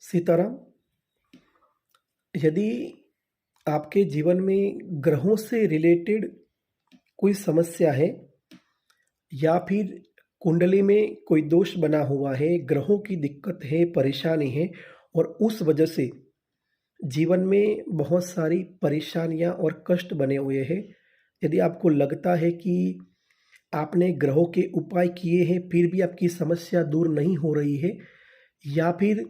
सीताराम, यदि आपके जीवन में ग्रहों से रिलेटेड कोई समस्या है या फिर कुंडली में कोई दोष बना हुआ है, ग्रहों की दिक्कत है, परेशानी है और उस वजह से जीवन में बहुत सारी परेशानियां और कष्ट बने हुए हैं। यदि आपको लगता है कि आपने ग्रहों के उपाय किए हैं फिर भी आपकी समस्या दूर नहीं हो रही है, या फिर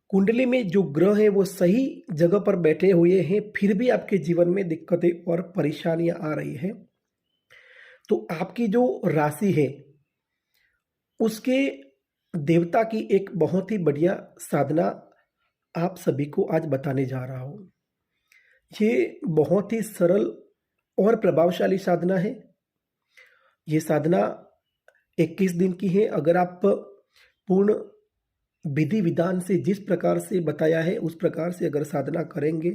कुंडली में जो ग्रह हैं वो सही जगह पर बैठे हुए हैं फिर भी आपके जीवन में दिक्कतें और परेशानियां आ रही हैं, तो आपकी जो राशि है उसके देवता की एक बहुत ही बढ़िया साधना आप सभी को आज बताने जा रहा हूं। ये बहुत ही सरल और प्रभावशाली साधना है। ये साधना 21 दिन की है। अगर आप पूर्ण विधि विधान से जिस प्रकार से बताया है उस प्रकार से अगर साधना करेंगे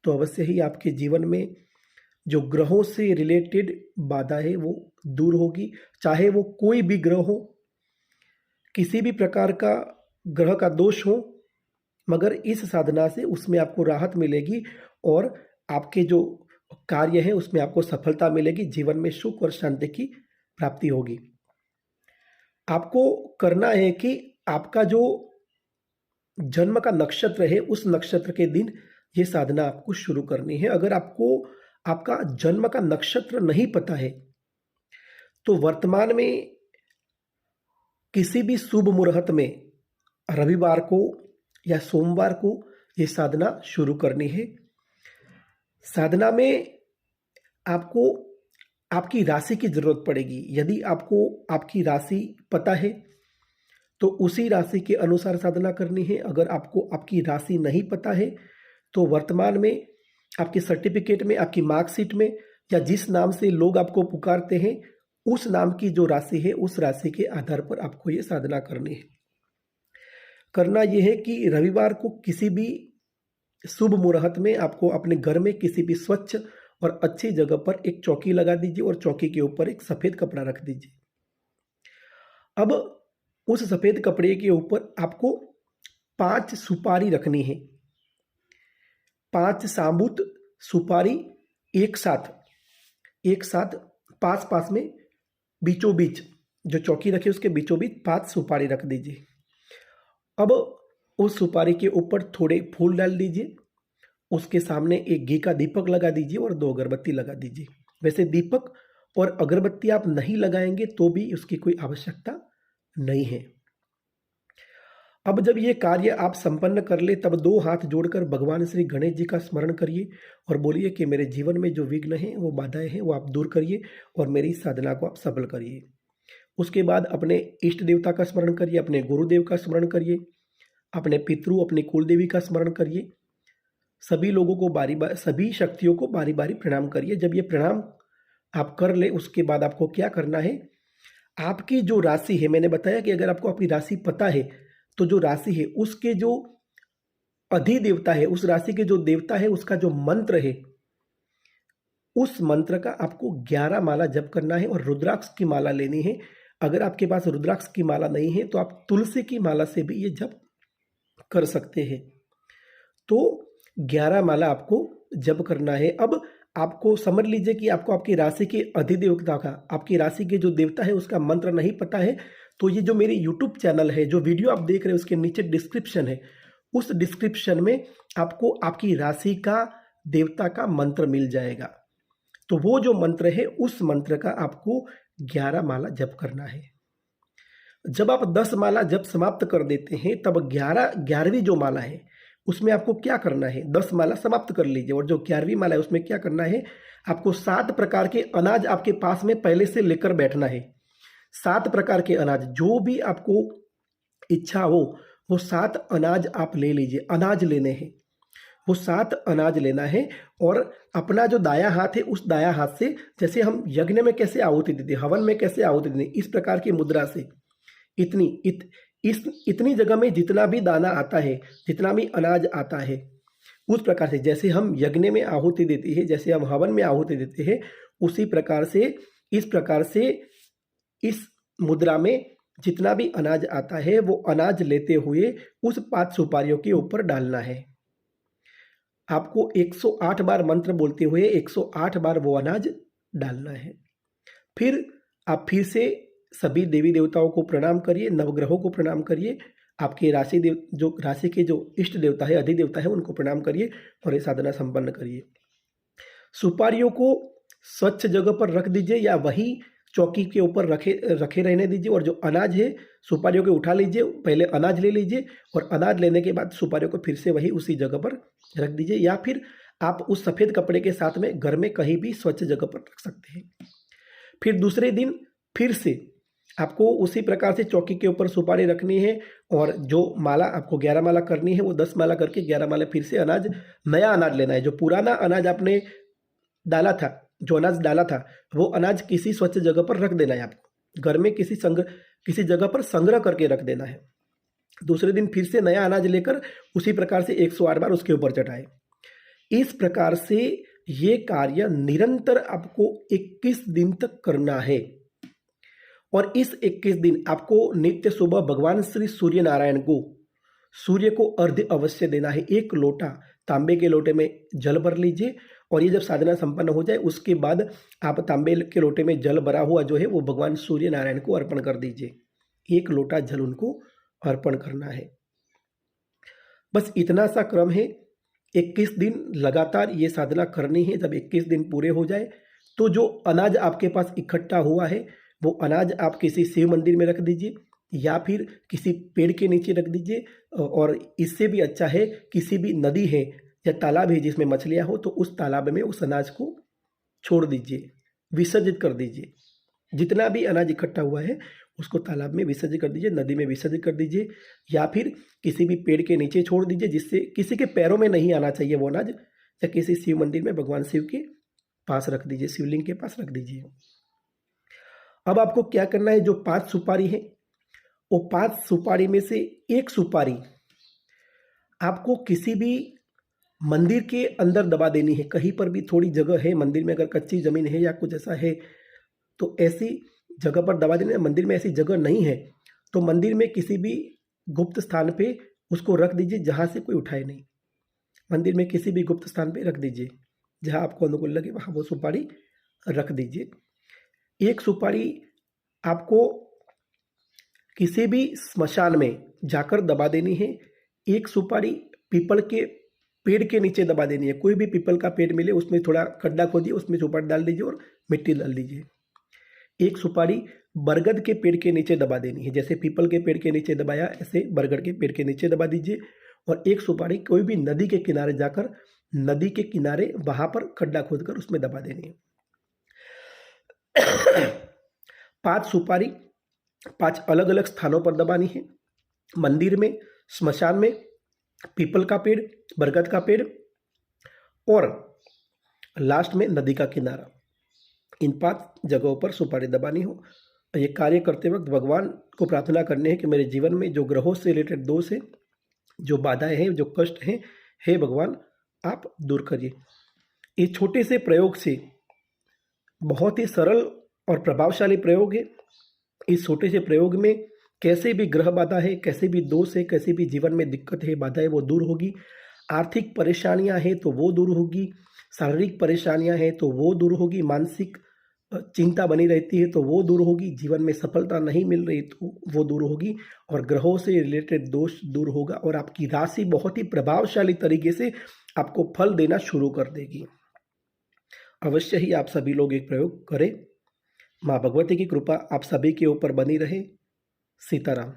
तो अवश्य ही आपके जीवन में जो ग्रहों से रिलेटेड बाधा है वो दूर होगी। चाहे वो कोई भी ग्रह हो, किसी भी प्रकार का ग्रह का दोष हो, मगर इस साधना से उसमें आपको राहत मिलेगी और आपके जो कार्य है उसमें आपको सफलता मिलेगी। जीवन में सुख और शांति की प्राप्ति होगी। आपको करना है कि आपका जो जन्म का नक्षत्र है उस नक्षत्र के दिन ये साधना आपको शुरू करनी है। अगर आपको आपका जन्म का नक्षत्र नहीं पता है तो वर्तमान में किसी भी शुभ मुहूर्त में रविवार को या सोमवार को ये साधना शुरू करनी है। साधना में आपको आपकी राशि की जरूरत पड़ेगी। यदि आपको आपकी राशि पता है तो उसी राशि के अनुसार साधना करनी है। अगर आपको आपकी राशि नहीं पता है तो वर्तमान में आपके सर्टिफिकेट में, आपकी मार्कशीट में या जिस नाम से लोग आपको पुकारते हैं उस नाम की जो राशि है उस राशि के आधार पर आपको ये साधना करनी है। करना यह है कि रविवार को किसी भी शुभ मुहूर्त में आपको अपने घर में किसी भी स्वच्छ और अच्छी जगह पर एक चौकी लगा दीजिए और चौकी के ऊपर एक सफेद कपड़ा रख दीजिए। अब उस सफेद कपड़े के ऊपर आपको 5 सुपारी रखनी है। 5 साबुत सुपारी एक साथ पास पास में बीचों बीच जो चौकी रखी उसके बीचों बीच 5 सुपारी रख दीजिए। अब उस सुपारी के ऊपर थोड़े फूल डाल दीजिए। उसके सामने एक घी का दीपक लगा दीजिए और 2 अगरबत्ती लगा दीजिए। वैसे दीपक और अगरबत्ती आप नहीं लगाएंगे तो भी उसकी कोई आवश्यकता नहीं है। अब जब ये कार्य आप संपन्न कर ले तब 2 हाथ जोड़कर भगवान श्री गणेश जी का स्मरण करिए और बोलिए कि मेरे जीवन में जो विघ्न है वो बाधाएं हैं वो आप दूर करिए और मेरी साधना को आप सफल करिए। उसके बाद अपने इष्ट देवता का स्मरण करिए, अपने गुरुदेव का स्मरण करिए, अपने पितृ अपनी कुल देवी का स्मरण करिए। सभी लोगों को सभी शक्तियों को बारी बारी प्रणाम करिए। जब ये प्रणाम आप कर ले उसके बाद आपको क्या करना है, आपकी जो राशि है, मैंने बताया कि अगर आपको आपकी राशि पता है तो जो राशि है उसके जो अधिदेवता है, उस राशि के जो देवता है उसका जो मंत्र है उस मंत्र का आपको 11 माला जप करना है और रुद्राक्ष की माला लेनी है। अगर आपके पास रुद्राक्ष की माला नहीं है तो आप तुलसी की माला से भी ये जप कर सकते हैं। तो 11 माला आपको जप करना है। अब आपको समझ लीजिए कि आपको आपकी राशि के अधिदेवता का, आपकी राशि के जो देवता है उसका मंत्र नहीं पता है, तो ये जो मेरी YouTube चैनल है, जो वीडियो आप देख रहे हैं उसके नीचे डिस्क्रिप्शन है, उस डिस्क्रिप्शन में आपको आपकी राशि का देवता का मंत्र मिल जाएगा। तो वो जो मंत्र है उस मंत्र का आपको 11 माला जप करना है। जब आप 10 माला जप समाप्त कर देते हैं तब 11वीं जो माला है उसमें आपको क्या करना है, 10 माला समाप्त कर लीजिए और जो 11वीं माला है उसमें क्या करना है, आपको 7 प्रकार के अनाज आपके पास में पहले से लेकर बैठना है। 7 प्रकार के अनाज, जो भी आपको इच्छा हो वो 7 अनाज आप ले लीजिए। अनाज लेने हैं, वो 7 अनाज लेना है और अपना जो दाया हाथ है उस दाया हाथ से, जैसे हम यज्ञ में कैसे आहुति देते, हवन में कैसे आहुति देते, इस प्रकार की मुद्रा से इतनी जगह में जितना भी दाना आता है, जितना भी अनाज आता है, उस प्रकार से जैसे हम यज्ञ में आहुति देते हैं, जैसे हम हवन में आहुति देते हैं, उसी प्रकार से इस मुद्रा में जितना भी अनाज आता है वो अनाज लेते हुए उस 5 सुपारियों के ऊपर डालना है। आपको 108 बार मंत्र बोलते हुए 108 बार वो अनाज डालना है। फिर आप फिर से सभी देवी देवताओं को प्रणाम करिए, नवग्रहों को प्रणाम करिए, आपके राशि के जो इष्ट देवता है, अधिदेवता है, उनको प्रणाम करिए और ये साधना संपन्न करिए। सुपारियों को स्वच्छ जगह पर रख दीजिए या वही चौकी के ऊपर रखे रखे रहने दीजिए, और जो अनाज है सुपारियों को उठा लीजिए, पहले अनाज ले लीजिए और अनाज लेने के बाद सुपारियों को फिर से वही उसी जगह पर रख दीजिए, या फिर आप उस सफ़ेद कपड़े के साथ में घर में कहीं भी स्वच्छ जगह पर रख सकते हैं। फिर दूसरे दिन फिर से आपको उसी प्रकार से चौकी के ऊपर सुपारी रखनी है, और जो माला आपको 11 माला करनी है वो 10 माला करके 11 माला फिर से अनाज, नया अनाज लेना है। जो पुराना अनाज आपने डाला था, जो अनाज डाला था, वो अनाज किसी स्वच्छ जगह पर रख देना है आपको, घर में किसी जगह पर संग्रह करके रख देना है। दूसरे दिन फिर से नया अनाज लेकर उसी प्रकार से 108 बार उसके ऊपर चढ़ाए। इस प्रकार से ये कार्य निरंतर आपको 21 दिन तक करना है, और इस 21 दिन आपको नित्य सुबह भगवान श्री सूर्य नारायण को, सूर्य को अर्घ्य अवश्य देना है। 1 लोटा तांबे के लोटे में जल भर लीजिए, और ये जब साधना संपन्न हो जाए उसके बाद आप तांबे के लोटे में जल भरा हुआ जो है वो भगवान सूर्य नारायण को अर्पण कर दीजिए। 1 लोटा जल उनको अर्पण करना है। बस इतना सा क्रम है। 21 दिन लगातार ये साधना करनी है। जब 21 दिन पूरे हो जाए तो जो अनाज आपके पास इकट्ठा हुआ है वो अनाज आप किसी शिव मंदिर में रख दीजिए, या फिर किसी पेड़ के नीचे रख दीजिए, और इससे भी अच्छा है किसी भी नदी है या तालाब है जिसमें मछलियाँ हो तो उस तालाब में उस अनाज को छोड़ दीजिए, विसर्जित कर दीजिए। जितना भी अनाज इकट्ठा हुआ है उसको तालाब में विसर्जित कर दीजिए, नदी में विसर्जित कर दीजिए, या फिर किसी भी पेड़ के नीचे छोड़ दीजिए, जिससे किसी के पैरों में नहीं आना चाहिए वो अनाज, या किसी शिव मंदिर में भगवान शिव के पास रख दीजिए, शिवलिंग के पास रख दीजिए। अब आपको क्या करना है, जो 5 सुपारी है वो 5 सुपारी में से 1 सुपारी आपको किसी भी मंदिर के अंदर दबा देनी है। कहीं पर भी थोड़ी जगह है मंदिर में, अगर कच्ची जमीन है या कुछ ऐसा है तो ऐसी जगह पर दबा देना है। मंदिर में ऐसी जगह नहीं है तो मंदिर में किसी भी गुप्त स्थान पे उसको रख दीजिए जहाँ से कोई उठाए नहीं। मंदिर में किसी भी गुप्त स्थान पे रख दीजिए, जहाँ आपको अनुकूल लगे वहाँ वो सुपारी रख दीजिए। 1 सुपारी आपको किसी भी स्मशान में जाकर दबा देनी है। 1 सुपारी पीपल के पेड़ के नीचे दबा देनी है। कोई भी पीपल का पेड़ मिले उसमें थोड़ा खड्डा खोदिए, उसमें सुपारी डाल दीजिए और मिट्टी डाल दीजिए। 1 सुपारी बरगद के पेड़ के नीचे दबा देनी है। जैसे पीपल के पेड़ के नीचे दबाया ऐसे बरगद के पेड़ के नीचे दबा दीजिए, और 1 सुपारी कोई भी नदी के किनारे जाकर, नदी के किनारे वहाँ पर खड्डा खोदकर उसमें दबा देनी है। 5 सुपारी 5 अलग अलग स्थानों पर दबानी है। मंदिर में, स्मशान में, पीपल का पेड़, बरगद का पेड़, और लास्ट में नदी का किनारा। इन 5 जगहों पर सुपारी दबानी हो। ये कार्य करते वक्त भगवान को प्रार्थना करनी है कि मेरे जीवन में जो ग्रहों से रिलेटेड दोष है, जो बाधाएं हैं, जो कष्ट हैं, हे भगवान आप दूर करिए। इस छोटे से प्रयोग से, बहुत ही सरल और प्रभावशाली प्रयोग है, इस छोटे से प्रयोग में कैसे भी ग्रह बाधा है, कैसे भी दोष है, कैसे भी जीवन में दिक्कत है, बाधाएं, वो दूर होगी। आर्थिक परेशानियां हैं तो वो दूर होगी, शारीरिक परेशानियां हैं तो वो दूर होगी, मानसिक चिंता बनी रहती है तो वो दूर होगी, जीवन में सफलता नहीं मिल रही तो वो दूर होगी, और ग्रहों से रिलेटेड दोष दूर होगा, और आपकी राशि बहुत ही प्रभावशाली तरीके से आपको फल देना शुरू कर देगी। अवश्य ही आप सभी लोग एक प्रयोग करें। माँ भगवती की कृपा आप सभी के ऊपर बनी रहे। सीताराम।